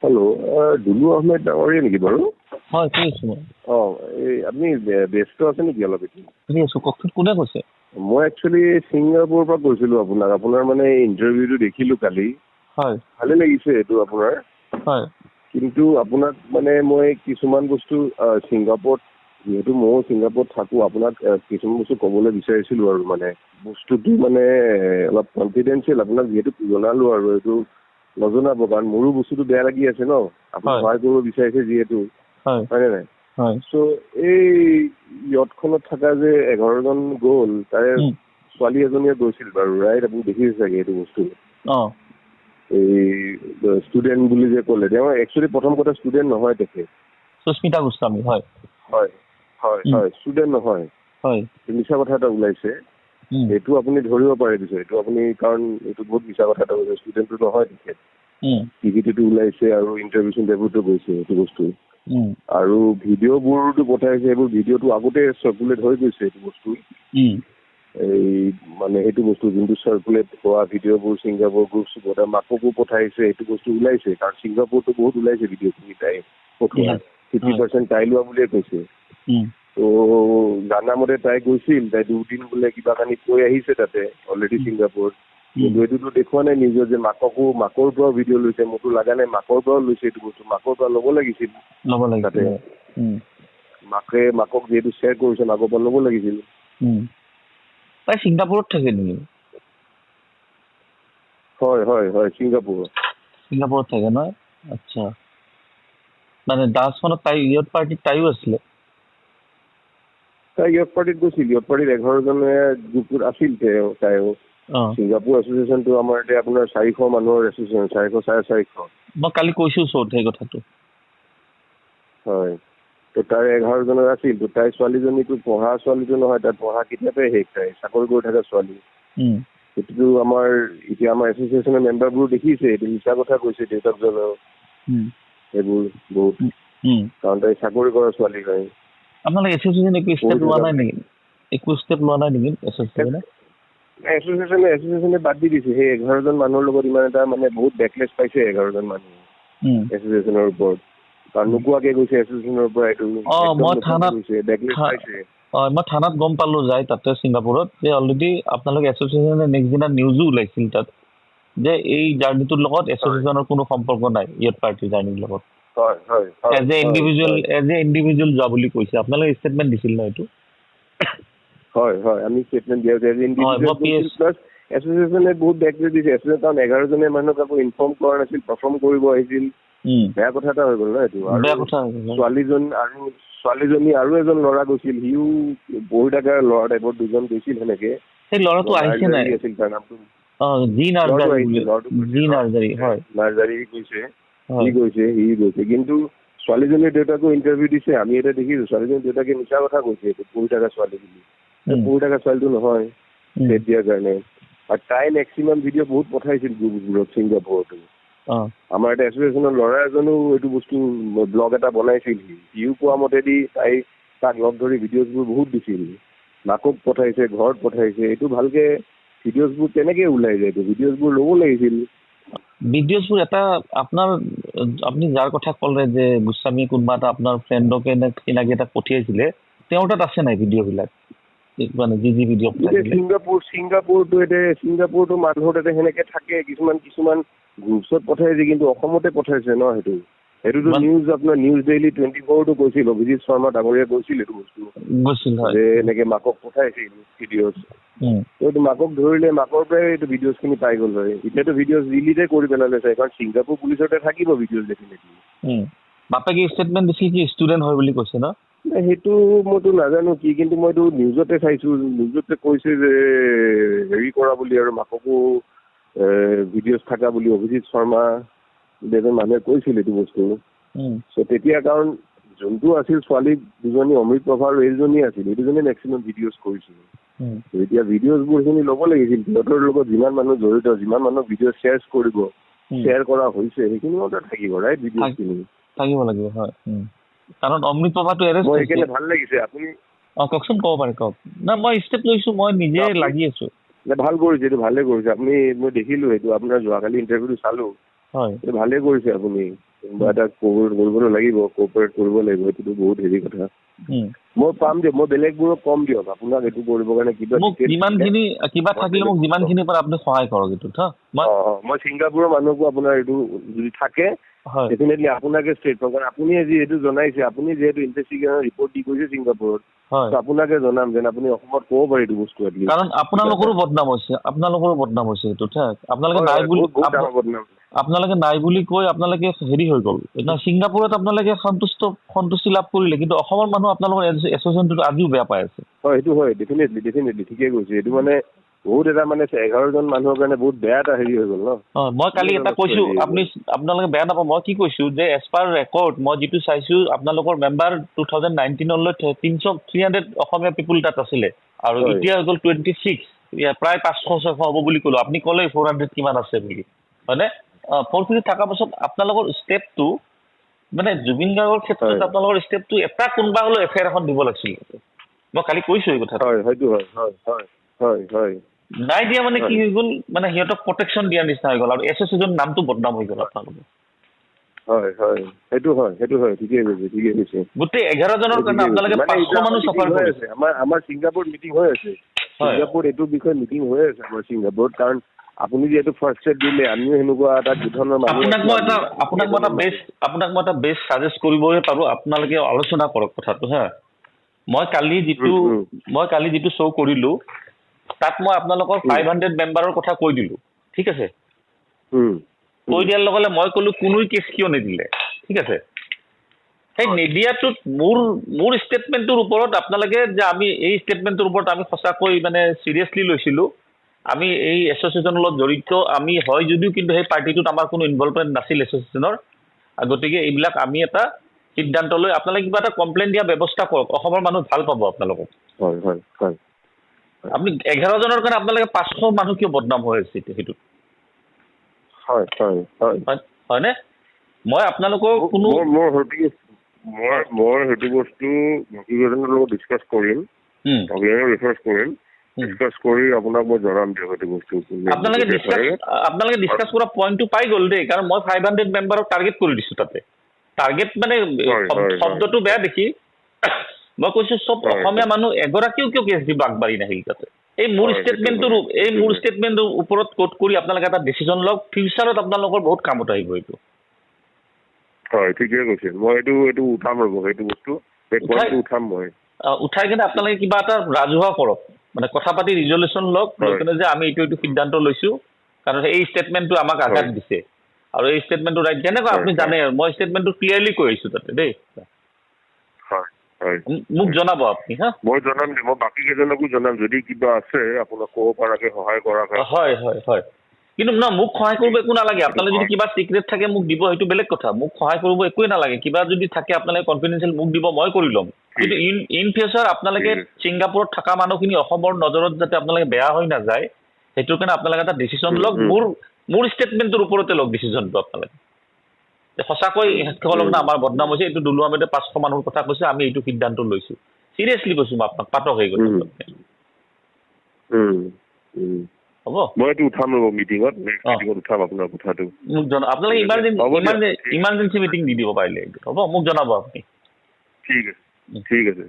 Hello', Dulu Ahmed ডাঙৰীয়া নেকি বাৰু? হয়, কৈ আছো মই। এই আপুনি ব্যস্ত আছে নেকি অলপ? ফ্ৰী আছো, কওকচোন। কোনে কৈছে? মই একচুৱেলি ছিংগাপুৰৰ পৰা কৈছিলোঁ আপোনাৰ মানে ইণ্টাৰভিউটো দেখিলোঁ কালি। হয়। ভালে লাগিছে এইটো আপোনাৰ। হয়। কিন্তু আপোনাক মানে মই কিছুমান বস্তু ছিংগাপুৰত, যিহেতু ময়ো ছিংগাপুৰত থাকোঁ, আপোনাক কিছুমান বস্তু ক'বলৈ বিচাৰিছিলোঁ আৰু মানে বস্তুটো মানে অলপ কনফিডেঞ্চিয়েল, আপোনাক যিহেতু জনালোঁ আৰু এইটো নজনাব, কাৰণ মোৰো বস্তুটো বেয়া লাগি আছে ন, আপুনি সহায় কৰিব বিচাৰিছে যিহেতু, হয়নে নাই? হয়। চ' এই ইয়টখনত থকা যে 11জন গ'ল, তাৰে ছোৱালী এজনীয়ে গৈছিল বাৰু, ৰাইট? আপুনি দেখিছে চাগে এইটো বস্তু। এই ষ্টুডেণ্ট বুলি যে ক'লে, তেওঁ একচুৱেলি প্ৰথম কথা ষ্টুডেণ্ট নহয় তেখেত। সুস্মিতা গোস্বামী। হয় হয় হয় হয়, ষ্টুডেণ্ট নহয়। হয়। মিছা কথা এটা ওলাইছে, এইটো আপুনি ধৰিব পাৰে পিছে, এইটো আপুনি, কাৰণ এইটো বহুত মিছা কথা এটা ওলাইছে, ষ্টুডেণ্টটো নহয় তেখেত। টিভিটোতো ওলাইছে আৰু ইণ্টাৰভিউ চিণ্টাৰভিউটো গৈছে এইটো বস্তু। আৰু ভিডিঅ'বোৰতো পঠাইছে, এইবোৰ ভিডিঅ'টো আগতে চাৰ্কুলেট হৈ গৈছে এইটো বস্তু। এই মানে সেইটো বস্তু যোনটো চাৰ্কুলেট হোৱা ভিডিঅ'বোৰ ছিংগাপুৰ গ্ৰুপছ মাককো পঠাইছে, এইটো বস্তু ওলাইছে, কাৰণ ছিংগাপুৰতো বহুত ওলাইছে ভিডিঅ'খিনি তাই পঠোৱা, 50% তাই লোৱা বুলিয়ে কৈছে। ত' জানামতে তাই গৈছিল, তাই 2 দিন বোলে কিবা কানি কৈ আহিছে তাতে অলৰেডি ছিংগাপুৰত, কিন্তু এইটোতো দেখুওৱা নাই নিজৰ যে মাকৰ পৰাও ভিডিঅ' লৈছে। মোৰতো লগা নাই মাকৰ পৰাও লৈছে এইটো বস্তু, মাকৰ পৰা ল'ব লাগিছিল তাতে। মাকক যিহেতু শ্বেয়াৰ কৰিছে, মাকৰ পৰা ল'ব লাগিছিল। তাই ছিংগাপুৰত থাকে নেকি? হয় হয় হয়, ছিংগাপুৰত থাকে নহয়। আচ্ছা, মানে ডান্সখনত তাই ইয়ট পাৰ্টিত তাইও আছিলে? তাই ইয়ট পাৰ্টিত গৈছিল, ইয়ট পাৰ্টিত 11জনে গ্ৰুপটোত আছিল তাইও। ছিংগাপুৰ এছ'চিয়েশ্যনটো আমাৰ এতিয়া আপোনাৰ 400 মানুহৰ এছ'চিয়েশ্যন, 400-450। মই কালি কৈছো চৌত সেই কথাটো। হয়, তো তাই 11জনৰ আছিল। তো তাই ছোৱালীজনীটো পঢ়া ছোৱালীটো নহয়, তাই পঢ়া কিতাপে শেষ, তাই চাকৰি কৰি থকা ছোৱালী। সেইটোতো আমাৰ এতিয়া আমাৰ এছ'চিয়েশ্যনৰ মেম্বাৰবোৰ দেখিছে, এইটো মিছা কথা কৈছে দেউতাক জনাও এইবোৰ বহুত, কাৰণ তাই চাকৰি কৰা ছোৱালী হয়। আপোনালোকে এছ'চিয়েশ্যনে একো ষ্টেপ লোৱা নাই নেকি? এছ'চিয়েশ্যনে বাদ দি দিছে। সেই 11জন মানুহৰ লগত ইমান এটা মানে বহুত বেকলেছ পাইছে 11জন মানুহ এছ'চিয়েশ্যনৰ ওপৰত, কাৰণ নোকোৱাকে গৈছে এছ'চিয়েশ্যনৰ পৰা, এইটো মই থানাত গম পালো যায় তাতে ছিংগাপুৰত, যে অলৰেডি আপোনালোকে এছ'চিয়েশ্যনে নেক্সট দিনা নিউজো ওলাইছিল তাত, যে এই জাৰ্ণিটোৰ লগত এছ'চিয়েশ্যনৰ কোনো সম্পৰ্ক নাই, ইয়ট পাৰ্টিৰ জাৰ্ণিৰ লগত। এজ এ ইণ্ডিভিজুৱেল যোৱা বুলি কৈছে। আপোনালোকে ষ্টেটমেণ্ট দিছিল ন এইটো? হয় হয়, আমি ষ্টেটমেণ্ট দিয়া হৈছে। প্লাছ এছ'চিয়েশ্যনে বহুত বেকলেছ দিছে। এছ'চিয়েশ্যন কাৰণ 11জনে মানুহক আকৌ ইনফৰ্ম কৰা নাছিল, পাৰফৰ্ম কৰিব আহিছিল, বেয়া কথা এটা হৈ গ'ল ন এইটো। আৰু ছোৱালীজনী আৰু এজন ল'ৰা গৈছিল, সিও পঢ়ি থকা ল'ৰা টাইপৰ, 2জন গৈছিল সেনেকে। সেই ল'ৰাটো আহিছে নাই? আছিল তাৰ নামটো। সি গৈছে, কিন্তু ছোৱালীজনীৰ দেউতাকো ইণ্টাৰভিউ দিছে, আমি এটা দেখিছো। ছোৱালীজনীৰ দেউতাকে মিছা কথা কৈছে এইটো পঢ়ি থকা ছোৱালী বুলি। পঢ়ি থকা ছোৱালীটো নহয় ডেট দিয়াৰ কাৰণে। আৰু তাই মেক্সিমাম ভিডিঅ' বহুত পঠাইছিল গ্ৰুপবোৰত ছিংগাপুৰতো। আমাৰ এটা এছ'চিয়েশ্যনৰ ল'ৰা এজনো এইটো বস্তু ব্লগ এটা বনাইছিল, সিও কোৱা মতেদি তাক লগ ধৰি ভিডিঅ'জবোৰ বহুত দিছিল, মাকক পঠাইছে, ঘৰত পঠাইছে। এইটো ভালকে ভিডিঅ'জবোৰ কেনেকে ওলাই যায়? এইটো ভিডিঅ'জবোৰ ল'ব লাগিছিল। ভিডিঅ'জবোৰ এটা আপুনি যাৰ কথা ক'লে যে গোস্বামী কোনোবা এটা আপোনাৰ ফ্ৰেণ্ডকে চিনাকি এটা পঠিয়াইছিলে, তেওঁৰ তাত আছে নাই ভিডিঅ'বিলাক? মানে যি ভিডিঅ' ছিংগাপুৰতো মানুহৰ তাতে সেনেকে থাকে, কিছুমান গ্ৰুপছত পঠাইছে, কিন্তু অসমতে পঠাইছে ন সেইটোতো নিউজ আপোনাৰ নিউজ ডেইলি 24টো কৈছিল, অভিজিত শৰ্মা ডাঙৰীয়া কৈছিল এইটো বস্তু যে এনেকে মাকক পঠাইছিল ভিডিঅ'জ। এইটো মাকক ধৰিলে, মাকৰ পৰাই এইটো ভিডিঅ'জখিনি পাই গ'ল হয়। এতিয়াতো ভিডিঅ'জ ৰিলিজে কৰি পেলালে চাই, কাৰণ ছিংগাপুৰ পুলিচতে থাকিব ভিডিঅ'জ ডেফিনেটলি। বাপেকে ষ্টেটমেণ্ট দিছিল কি ষ্টুডেণ্ট হয় বুলি কৈছে ন? সেইটো মইতো নাজানো কি, কিন্তু মইতো নিউজতে চাইছো, নিউজতে কৈছে যে হেৰি কৰা বুলি, আৰু মাককো ভিডিঅ'জ থকা বুলি অভিজিত শৰ্মা এজন মানুহে কৈছিল এইটো বস্তু। চ' তেতিয়া কাৰণ যোনটো আছিল ছোৱালী 2জনী, অমৃত প্ৰভা আৰু এইজনী আছিল, এই দুজনে মেক্সিমাম ভিডিঅ'জ কৰিছিল। এতিয়া ভিডিঅ'জবোৰ সেইখিনি ল'ব লাগিছিল, সিহঁতৰ লগত যিমান মানুহ জড়িত, যিমান মানুহ ভিডিঅ' শ্বেয়াৰ কৰা হৈছে, সেইখিনি মতে থাকিব ৰাইট, ভিডিঅ'জখিনি থাকিব লাগিব। হয়, কাৰণ অমৃত প্ৰভাটো এৰেষ্ট হৈছে। সেইকাৰণে ভাল লাগিছে। আপুনি কওকচোন, ক'ব পাৰে, কওক না। মই ষ্টেপ লৈছো, মই নিজে লাগি আছো। ভাল কৰিছে, এইটো ভালে কৰিছে আপুনি। মই দেখিলো এইটো আপোনাৰ যোৱাকালি ইণ্টাৰভিউটো চালো, ভালে কৰিছে আপুনি, কোনোবা এটা কৰিব লাগিব, কোঅপাৰেট কৰিব লাগিব, এইটোতো বহুত হেৰি কথা। মই পাম দিয়ক, মই বেলেগবোৰক কম দিয়ক, আপোনাক এইটো কৰিবৰ কাৰণে কিবা থাকিলে মোক যিমানখিনি পাৰে আপুনি সহায় কৰক এইটোত। মই ছিংগাপুৰৰ মানুহকো আপোনাৰ এইটো যদি থাকে ডেফিনেটলি আপোনাকে ষ্ট্ৰেট পাম, কাৰণ আপুনি যিহেতু জনাইছে, আপুনি যিহেতু ইনভেষ্টিগেশ্যন ৰিপৰ্ট দি কৰিছে ছিংগাপুৰত, আপোনাকে জনাম যেন আপুনি অসমত ক'ব পাৰে এইটো বস্তু। কাৰণ আপোনালোকৰো বদনাম হৈছে এইটোত। আপোনালোকে নাই বুলি কৈ আপোনালোকে হেৰি হৈ গ'ল। ছিংগাপুৰত আপোনালোকে সন্তুষ্টি লাভ কৰিলে, কিন্তু অসমৰ মানুহ আপোনালোকৰ এছ'চিয়েশ্যনটো আজিও বেয়া পাই আছে। সেইটো হয়, ডেফিনেটলি ঠিকে কৈছে। এইটো মানে বহুত এটা মানে 11জন মানুহৰ কাৰণে বহুত বেয়া এটা হেৰি হৈ গ'ল ন। মই কালি এটা কৈছো, আপোনালোকে বেয়া নাপাব, মই কি কৈছো যে এজ পাৰ ৰেকৰ্ড মই যিটো চাইছো আপোনালোকৰ মেম্বাৰ 2019লৈ 300 অসমীয়া পিপুল তাত আছিলে, আৰু এতিয়া হৈ গ'ল 26, প্ৰায় 500-600 হ'ব বুলি ক'লো। আপুনি ক'লে 400 কিমান আছে বুলি, হয়নে? 450 থকাৰ পাছত আপোনালোকৰ ষ্টেপটো মানে জুবিন গাৰ্গৰ ক্ষেত্ৰত আপোনালোকৰ ষ্টেপটো এটা কোনোবা হ'লেও এফআইআৰ এখন দিব লাগিছিল। মই কালি কৈছো এই কথাটো। নাই দিয়া মানে কি হৈ গ'ল, মানে সিহঁতক প্ৰটেকশ্যন দিয়া নিচিনা হৈ গ'ল, আৰু এছ'চিয়েশ্যন নামটো বদনাম হৈ গ'ল আপোনালোকৰ। সেইটো হয়, ঠিকে কৈছে। গোটেই 11জনৰ কাৰণে আপোনালোকে 500 মানুহ চাফাৰ কৰিছে। আমাৰ ছিংগাপুৰত মিটিং হৈ আছে, ছিংগাপুৰত এইটো বিষয়ে মিটিং হৈ আছে আমাৰ ছিংগাপুৰত, কাৰণ আপুনি যিহেতু ফাৰ্ষ্ট ছেট দিলে, আমিও সেনেকুৱা এটা ধৰণৰ মানুহ। আপোনাক মই এটা বেষ্ট ছাজেষ্ট কৰিবই পাৰোঁ, আপোনালোকে আলোচনা কৰক কথাটো। মই কালি যিটো শ্ব' কৰিলোঁ তাত মই আপোনালোকৰ 500 মেম্বাৰৰ কথা কৈ দিলোঁ, ঠিক আছে? কৈ দিয়াৰ লগে লগে মই ক'লো কোনো কেছ কিয় নিদিলে, ঠিক আছে? সেই নিদিয়াটোত মোৰ ষ্টেটমেণ্টটোৰ ওপৰত আপোনালোকে যে আমি এই ষ্টেটমেণ্টটোৰ ওপৰত আমি সঁচাকৈ মানে চিৰিয়াছলি লৈছিলোঁ, আমি এই এছ'চিয়েশ্যনৰ লগত জড়িত আমি হয় যদিও কিন্তু সেই পাৰ্টিটোত আমাৰ কোনো ইনভলভমেণ্ট নাছিল এছ'চিয়েশ্যনৰ, গতিকে এইবিলাক আমি এটা সিদ্ধান্ত লৈ আপোনালোকে কিবা এটা কমপ্লেইন দিয়া ব্যৱস্থা কৰক, অসমৰ মানুহ ভাল পাব আপোনালোকক। আপুনি 11জনৰ কাৰণে আপোনালোকে 500 মানুহ কিয় বদনাম হৈ আছে সেইটোত? হয়নে? মই আপোনালোকৰ কোনো মই সেইটো বস্তু বাকীকেইজনৰ লগত ডিছকাছ কৰিম, ডিছকাছ কৰি আপোনাক মই জনাম দিয়ক সেইটো বস্তু। আপোনালোকে ডিছকাছ কৰা পইণ্টটো পাই গ'ল দেই, কাৰণ মই 500 মেম্বাৰক টাৰ্গেট কৰি দিছোঁ তাতে। টাৰ্গেট মানে শব্দটো বেয়া দেখি মই কৈছোঁ চব অসমীয়া মানুহ এগৰাকীও কিয় কেছ দিব আগবাঢ়ি নাহিল তাতে। এই মোৰ ষ্টেটমেণ্টৰ ওপৰত কোট কৰি আপোনালোকে এটা ডিচিশ্যন লওক, ফিউচাৰত আপোনালোকৰ বহুত কামত আহিব এইটো। হয়, ঠিকে কৈছে। মই এইটো উঠাম ৰ'ব, সেইটো বস্তু উঠাম মই। উঠাই কিনে আপোনালোকে কিবা এটা ৰাজহুৱা কৰক, মানে কথা পাতি ৰিজলিউশ্যন লওক, লৈ কিনে যে আমি এইটো সিদ্ধান্ত লৈছোঁ, কাৰণ এই ষ্টেটমেণ্টটো আমাক আঘাত দিছে, আৰু এই ষ্টেটমেণ্টটো ৰাইট যেনেকুৱা আপুনি জানে, মই ষ্টেটমেণ্টটো ক্লিয়াৰলি কৈ আহিছোঁ তাতে দেই। মোক জনাব আপুনি। মই জনাম দিম, মই বাকী কেইজনকো জনাম, যদি কিবা আছে আপোনাক ক'ব পৰাকে সহায় কৰাকে। হয়, কিন্তু মোক সহায় কৰিব একো নালাগে, আপোনালোকে যদি কিবা চিক্ৰেট থাকে মোক দিব, সেইটো বেলেগ কথা। মোক সহায় কৰিব একোৱেই নালাগে, কিবা যদি থাকে আপোনালোকে কনফিডেঞ্চিয়েল মোক দিব, মই কৰি ল'ম। কিন্তু ইন ফিউচাৰ আপোনালোকে ছিংগাপুৰত থকা মানুহখিনি অসমৰ নজৰত যাতে আপোনালোকে বেয়া হৈ নাযায়, সেইটোৰ কাৰণে আপোনালোকে এটা ডিচিশ্যন লওক, মোৰ ষ্টেটমেণ্টৰ ওপৰতে লওক ডিচিশ্যনটো আপোনালোকে। সঁচাকৈ ইহঁতসকলক না আমাৰ বদনাম হৈছে, এইটো দুলু আহমেদে 500 মানুহৰ কথা কৈছে, আমি এইটো সিদ্ধান্ত লৈছোঁ। চিৰিয়াছলি কৈছোঁ মই আপোনাক, পাতক হৈ গ'ল। হ'ব, মই এইটো উঠাম ৰ'ব মিটিঙত উঠাম আপোনাৰ কথাটো। মোক জনাব, আপোনালোকে ইমাৰ্জেঞ্চি মিটিং দি দিব পাৰিলে। হ'ব, মোক জনাব আপুনি। ঠিক আছে।